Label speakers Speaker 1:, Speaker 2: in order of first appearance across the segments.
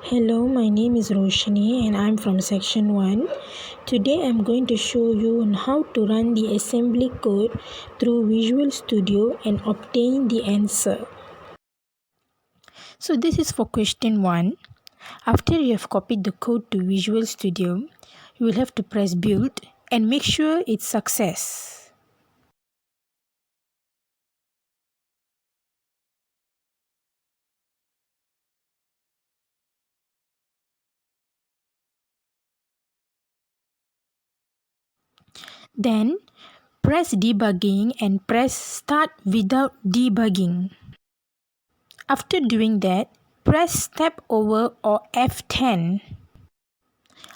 Speaker 1: Hello, my name is Roshni and I'm from section 1. Today I'm going to show you on how to run the assembly code through Visual Studio and obtain the answer. So this is for question 1. After you have copied the code to Visual Studio, you will have to press build and make sure it's success. Then press debugging and press start without debugging. After doing that, press step over or F10.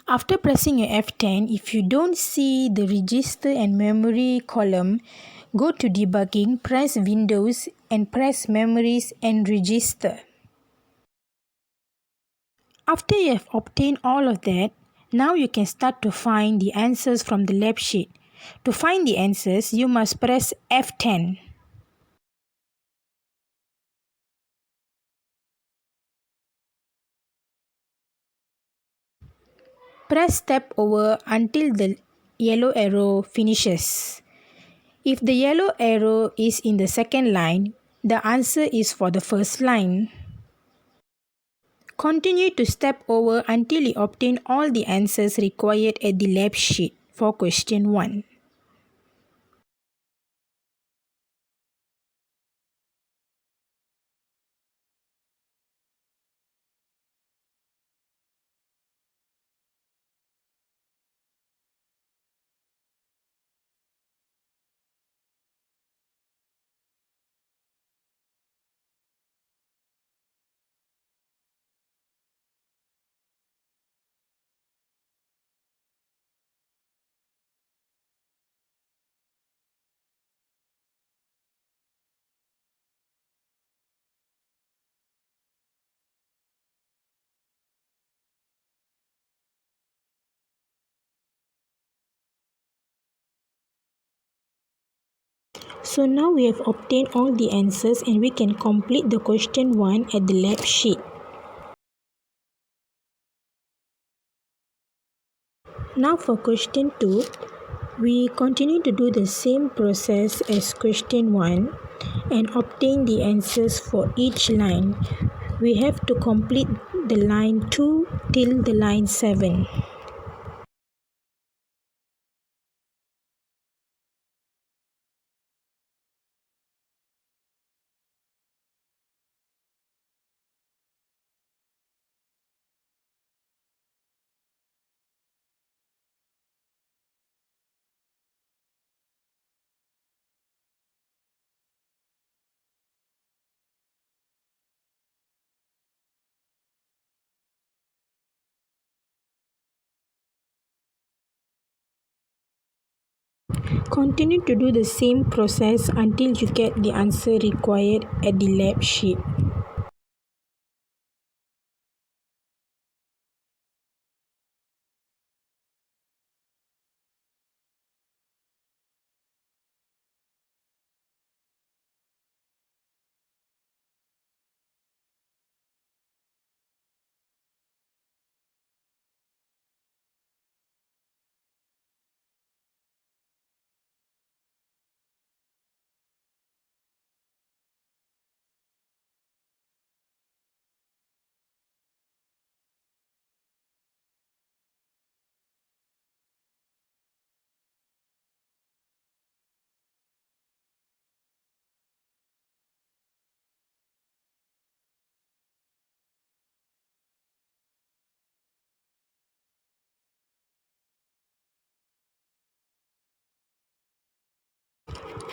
Speaker 1: After pressing your F10, if you don't see the register and memory column, go to debugging, press Windows and press memories and register. After you have obtained all of that, now you can start to find the answers from the lab sheet. To find the answers, you must press F10. Press step over until the yellow arrow finishes. If the yellow arrow is in the second line, the answer is for the first line. Continue to step over until you obtain all the answers required at the lab sheet for question 1. So now we have obtained all the answers and we can complete the question 1 at the lab sheet. Now for question 2, we continue to do the same process as question 1 and obtain the answers for each line. We have to complete the line 2 till the line 7. Continue to do the same process until you get the answer required at the lab sheet.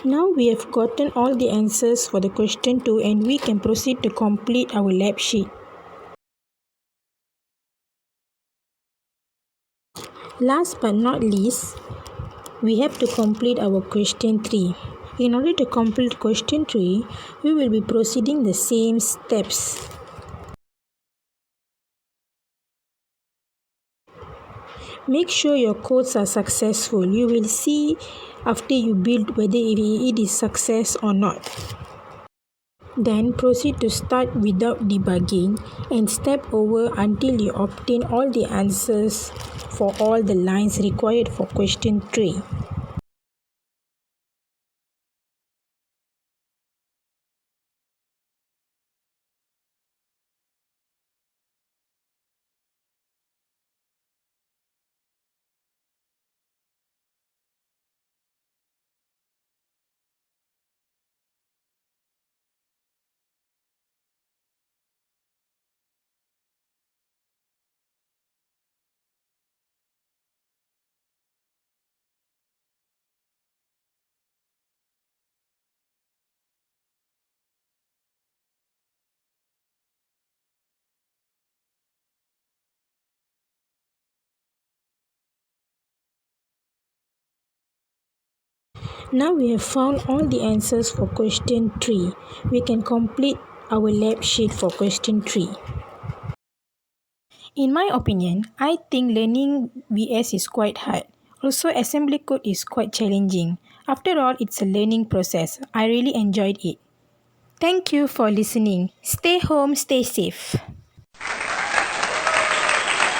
Speaker 1: Now we have gotten all the answers for the question 2 and we can proceed to complete our lab sheet. Last but not least, we have to complete our question 3. In order to complete question 3, we will be proceeding the same steps. Make sure your codes are successful. You will see after you build whether it is success or not. Then proceed to start without debugging and step over until you obtain all the answers for all the lines required for question 3. Now we have found all the answers for question 3. We can complete our lab sheet for question 3. In my opinion, I think learning VS is quite hard. Also, assembly code is quite challenging. After all, it's a learning process. I really enjoyed it. Thank you for listening. Stay home, stay safe.